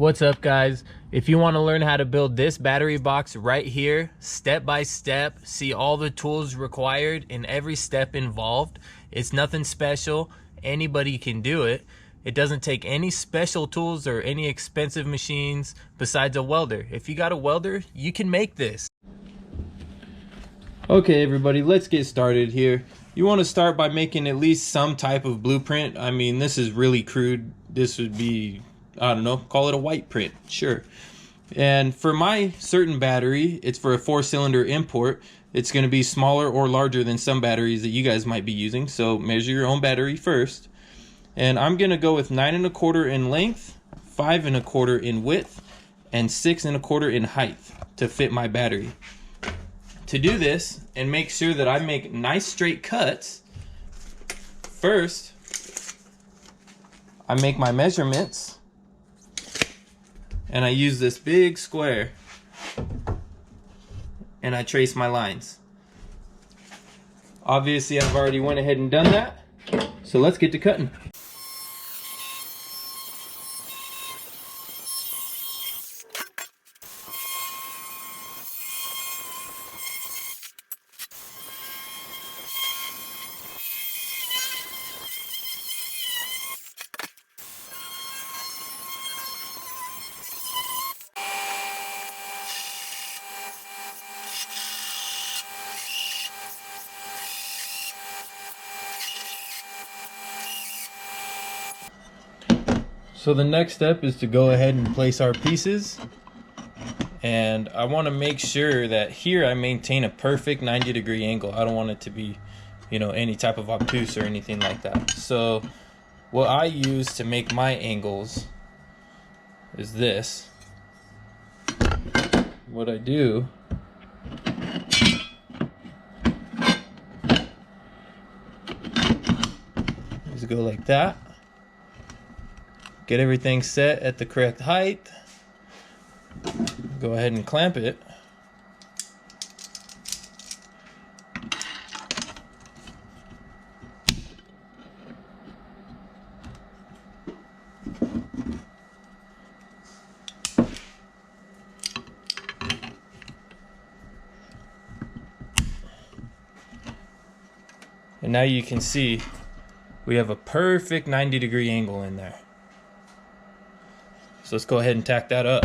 What's up, guys? If you want to learn how to build this battery box right here, step by step, see all the tools required and every step involved, it's nothing special. Anybody can do it. It doesn't take any special tools or any expensive machines besides a welder. If you got a welder, you can make this. Okay, everybody, let's get started here. You want to start by making at least some type of blueprint. I mean, this is really crude. This would be, I don't know, call it a white print, sure. And for my certain battery, it's for a 4-cylinder import. It's going to be smaller or larger than some batteries that you guys might be using. So measure your own battery first. And I'm going to go with 9 1/4 in length, 5 1/4 in width, and 6 1/4 in height to fit my battery. To do this and make sure that I make nice straight cuts, first I make my measurements and I use this big square and I trace my lines. Obviously I've already went ahead and done that, so let's get to cutting. So the next step is to go ahead and place our pieces, and I want to make sure that here I maintain a perfect 90-degree angle. I don't want it to be, you know, any type of obtuse or anything like that. So what I use to make my angles is this. What I do is go like that. Get everything set at the correct height. Go ahead and clamp it. And now you can see we have a perfect 90-degree angle in there. So let's go ahead and tack that up.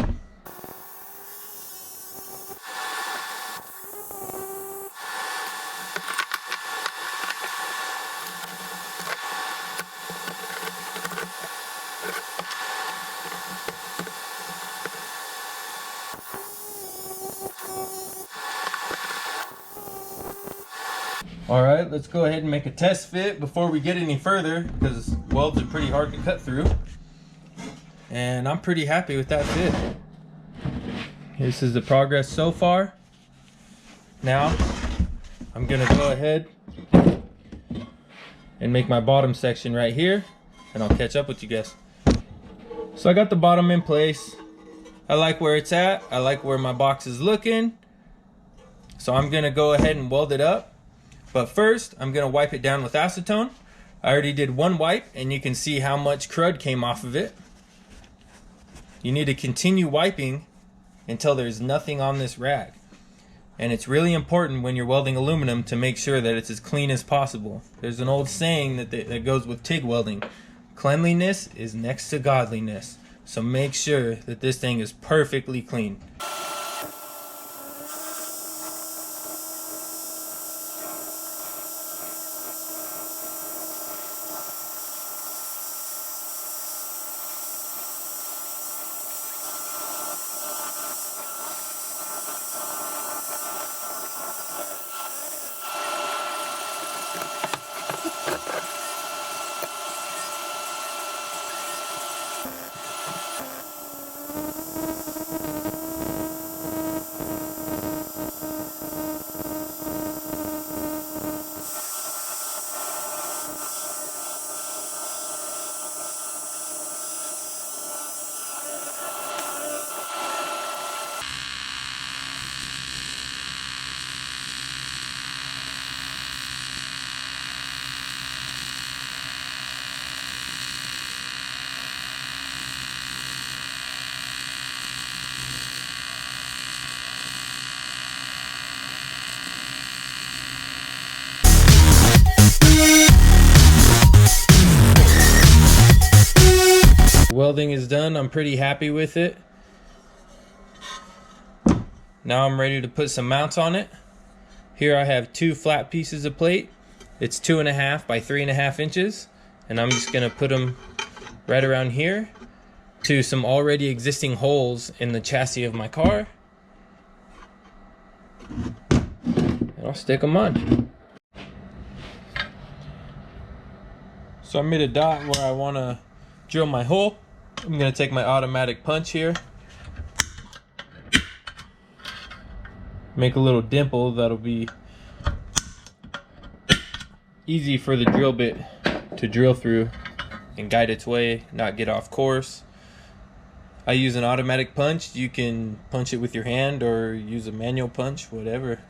All right, let's go ahead and make a test fit before we get any further, because welds are pretty hard to cut through. And I'm pretty happy with that fit. This is the progress so far. Now I'm gonna go ahead and make my bottom section right here, and I'll catch up with you guys. So I got the bottom in place. I like where it's at. I like where my box is looking. So I'm gonna go ahead and weld it up. But first, I'm gonna wipe it down with acetone. I already did one wipe, and you can see how much crud came off of it. You need to continue wiping until there's nothing on this rag. And it's really important when you're welding aluminum to make sure that it's as clean as possible. There's an old saying that goes with TIG welding. Cleanliness is next to godliness. So make sure that this thing is perfectly clean. Welding is done. I'm pretty happy with it. Now I'm ready to put some mounts on it. Here I have 2 flat pieces of plate. It's 2.5 by 3.5 inches. And I'm just gonna put them right around here to some already existing holes in the chassis of my car. And I'll stick them on. So I made a dot where I wanna drill my hole. I'm gonna take my automatic punch here. Make a little dimple that'll be easy for the drill bit to drill through and guide its way, not get off course. I use an automatic punch. You can punch it with your hand or use a manual punch, whatever.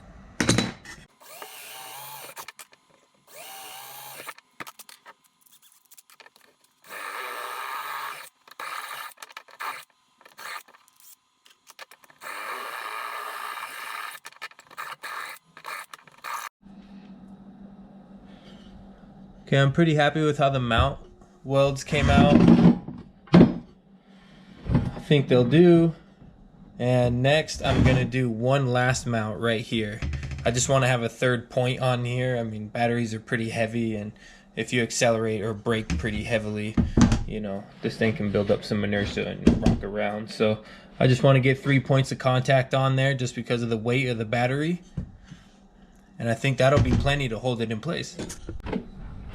Okay, I'm pretty happy with how the mount welds came out. I think they'll do. And next I'm gonna do one last mount right here. I just want to have a third point on here. I mean, batteries are pretty heavy, and if you accelerate or brake pretty heavily, you know, this thing can build up some inertia and rock around. So I just want to get 3 points of contact on there just because of the weight of the battery. And I think that'll be plenty to hold it in place.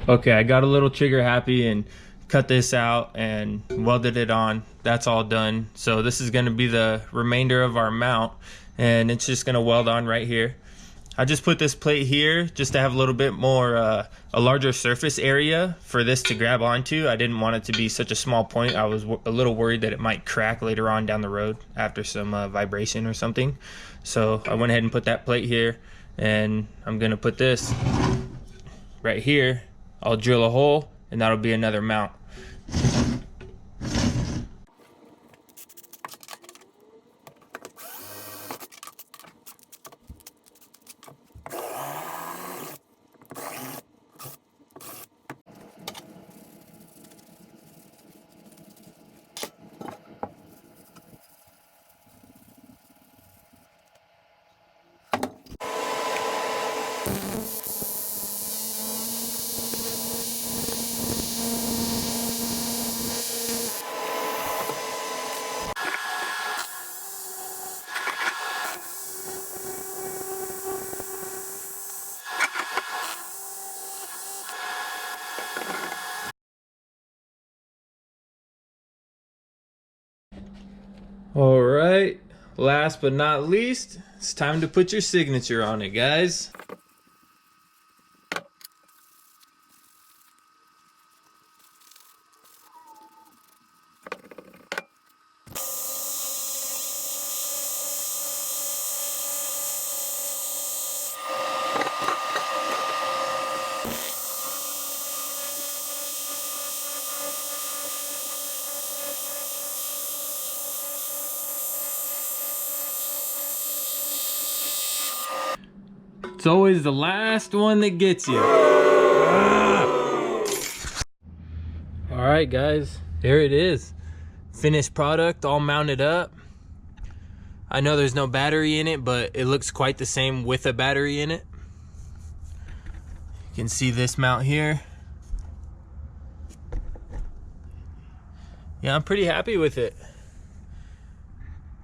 Okay, I got a little trigger happy and cut this out and welded it on. That's all done. So this is going to be the remainder of our mount, and it's just going to weld on right here. I just put this plate here just to have a little bit more a larger surface area for this to grab onto. I didn't want it to be such a small point. I was a little worried that it might crack later on down the road after some vibration or something. So I went ahead and put that plate here, and I'm going to put this right here. I'll drill a hole, and that'll be another mount. All right, last but not least, it's time to put your signature on it, guys. It's always the last one that gets you. Alright guys, there it is. Finished product, all mounted up. I know there's no battery in it, but it looks quite the same with a battery in it. You can see this mount here. Yeah, I'm pretty happy with it.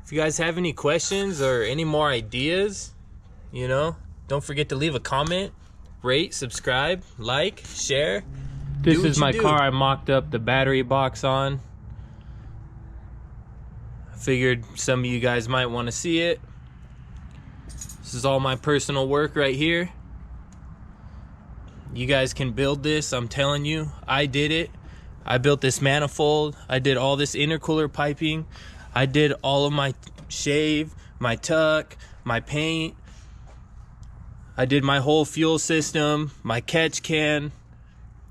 If you guys have any questions or any more ideas, you know, don't forget to leave a comment, rate, subscribe, like, share. This is my car I mocked up the battery box on. I figured some of you guys might want to see it. This is all my personal work right here. You guys can build this, I'm telling you. I did it. I built this manifold. I did all this intercooler piping. I did all of my shave, my tuck, my paint. I did my whole fuel system, my catch can.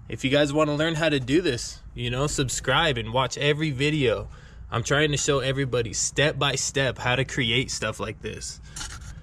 If you guys want to learn how to do this, you know, subscribe and watch every video. I'm trying to show everybody step by step how to create stuff like this.